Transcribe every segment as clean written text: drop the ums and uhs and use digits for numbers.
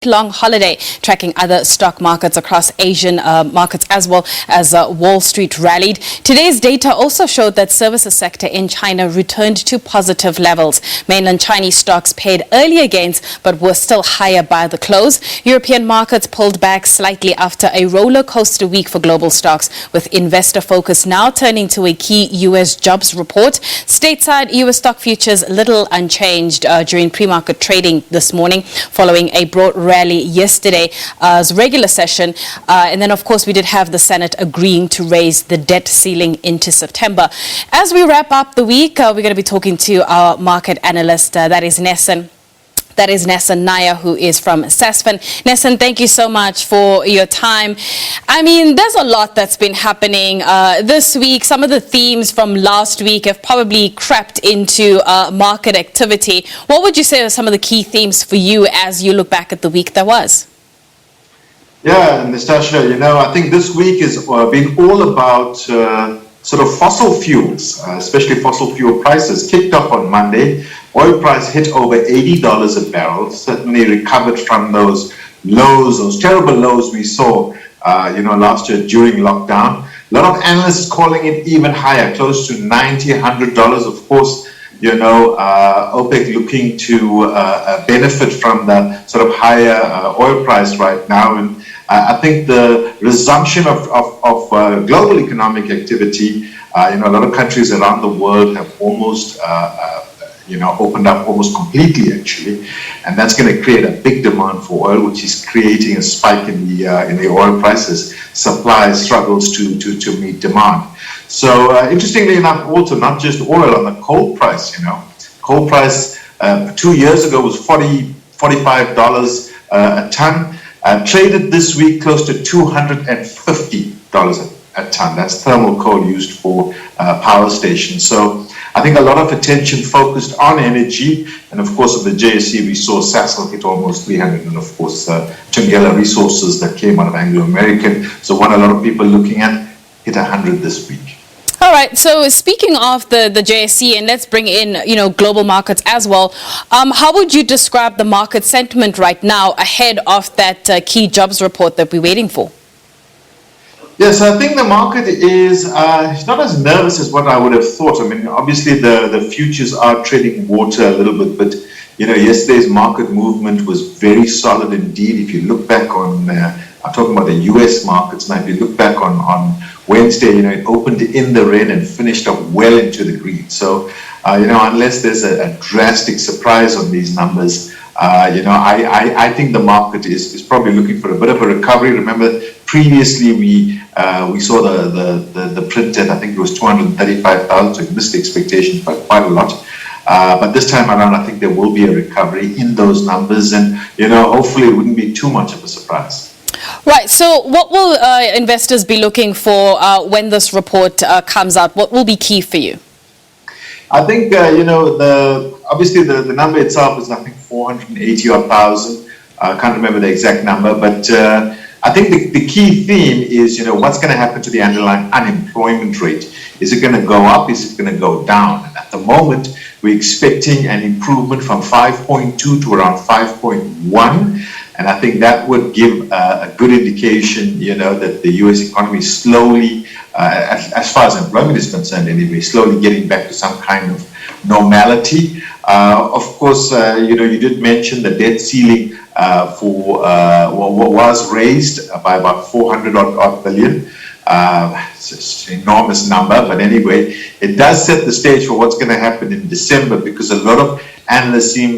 long holiday, tracking other stock markets across Asian markets as well as Wall Street rallied. Today's data also showed that services sector in China returned to positive levels. Mainland Chinese stocks paid earlier gains but were still higher by the close. European markets pulled back slightly after a roller coaster week for global stocks, with investor focus now turning to a key U.S. jobs report. Stateside U.S. stock futures little unchanged during pre-market trading this morning, following a broad rally yesterday's regular session. And then, of course, we did have the Senate agreeing to raise the debt ceiling into September. As we wrap up the week, we're going to be talking to our market analyst, that is Nesson Naya, who is from SASFN. Nesson, thank you so much for your time. I mean, there's a lot that's been happening this week. Some of the themes from last week have probably crept into market activity. What would you say are some of the key themes for you as you look back at the week that was? Yeah, Nastasha, I think this week has been all about sort of fossil fuels, especially fossil fuel prices. Kicked off on Monday. Oil price hit over $80 a barrel, certainly recovered from those lows, those terrible lows we saw, last year during lockdown. A lot of analysts calling it even higher, close to $90, $100. Of course, OPEC looking to benefit from the sort of higher oil price right now. And I think the resumption of global economic activity, a lot of countries around the world have almost opened up almost completely, actually, and that's going to create a big demand for oil, which is creating a spike in the oil prices. Supply struggles to meet demand. So interestingly enough, also not just oil, on the coal price. Coal price 2 years ago was $45 a ton. Traded this week close to $250 a ton. That's thermal coal used for power stations. So I think a lot of attention focused on energy, and of course of the JSE we saw Sasol hit almost 300, and of course Tungela Resources that came out of Anglo American, so one a lot of people looking at, hit 100 this week. All right. So speaking of the JSE, and let's bring in global markets as well. How would you describe the market sentiment right now ahead of that key jobs report that we're waiting for? Yes, I think the market is not as nervous as what I would have thought. I mean, obviously the futures are treading water a little bit, but yesterday's market movement was very solid indeed. If you look back on, I'm talking about the US markets now. If you look back on Wednesday, it opened in the red and finished up well into the green. So, unless there's a drastic surprise on these numbers, I think the market is probably looking for a bit of a recovery. Remember, previously we saw the print at, I think it was 235,000, so it missed expectations by quite a lot. But this time around, I think there will be a recovery in those numbers, and hopefully it wouldn't be too much of a surprise. Right. So what will investors be looking for when this report comes out? What will be key for you? I think, obviously the number itself is, I think, 480,000. I can't remember the exact number, but I think the key theme is, what's going to happen to the underlying unemployment rate? Is it going to go up? Is it going to go down? And at the moment, we're expecting an improvement from 5.2 to around 5.1. And I think that would give a good indication, that the U.S. economy is slowly, as far as employment is concerned anyway, slowly getting back to some kind of normality. Of course, you did mention the debt ceiling was raised by about 400 odd billion. It's an enormous number, but anyway, it does set the stage for what's going to happen in December, because a lot of analysts seem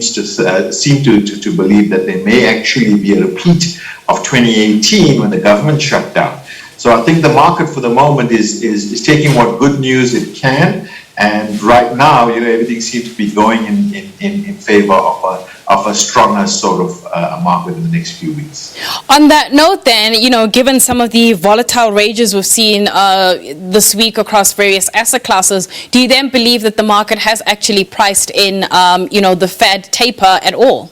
to believe that there may actually be a repeat of 2018 when the government shut down. So I think the market for the moment is taking what good news it can, and right now, everything seems to be going in favor of a stronger sort of market in the next few weeks. On that note then, given some of the volatile rages we've seen this week across various asset classes, do you then believe that the market has actually priced in, the Fed taper at all?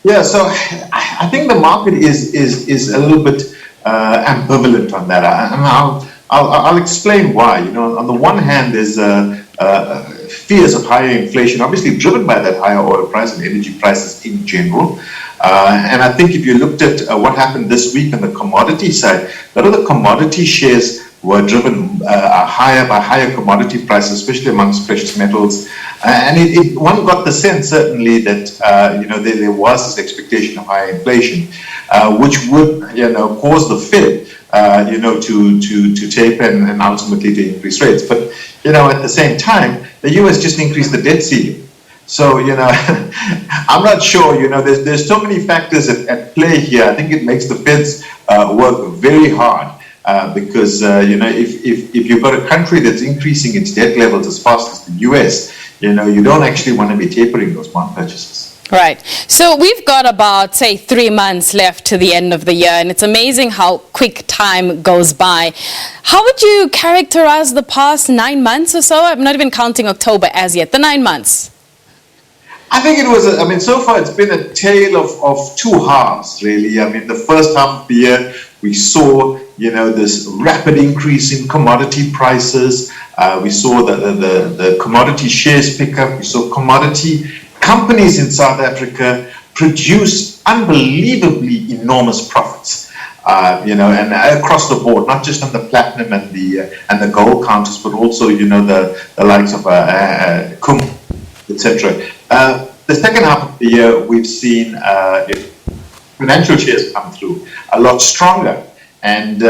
Yeah, so I think the market is a little bit ambivalent on that. I'll explain why. On the one hand, there's fears of higher inflation, obviously driven by that higher oil price and energy prices in general. And I think if you looked at what happened this week on the commodity side, a lot of the commodity shares were driven higher by higher commodity prices, especially amongst precious metals. And one got the sense, certainly, that there was this expectation of higher inflation, which would cause the Fed to taper and ultimately to increase rates. But at the same time, the US just increased the debt ceiling. So I'm not sure. There's so many factors at play here. I think it makes the Feds work very hard. Because if you've got a country that's increasing its debt levels as fast as the US, you don't actually want to be tapering those bond purchases. Right. So we've got about, say, 3 months left to the end of the year, and it's amazing how quick time goes by. How would you characterize the past 9 months or so? I'm not even counting October as yet, the 9 months. I think it was, so far it's been a tale of two halves, really. The first half of the year, we saw, this rapid increase in commodity prices. We saw the commodity shares pick up. We saw commodity companies in South Africa produce unbelievably enormous profits. And across the board, not just on the platinum and the gold counters, but also, the likes of Kum, etc. The second half of the year, we've seen financial shares come through a lot stronger. And,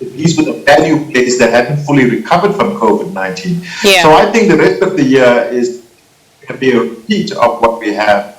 these were the value plays that hadn't fully recovered from COVID-19. Yeah. So I think the rest of the year is going to be a repeat of what we have.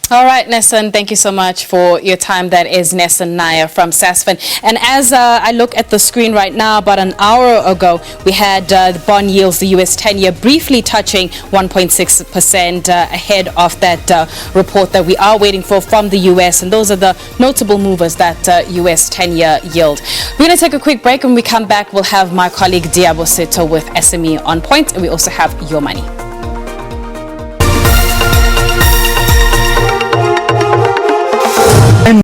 All right, Nesson, thank you so much for your time. That is Nesson Nair from SASFIN. And as I look at the screen right now, about an hour ago, we had the bond yields, the US 10-year, briefly touching 1.6% ahead of that report that we are waiting for from the US. And those are the notable movers, that US 10-year yield. We're going to take a quick break. When we come back, we'll have my colleague Diabo Seto with SME On Point, and we also have Your Money.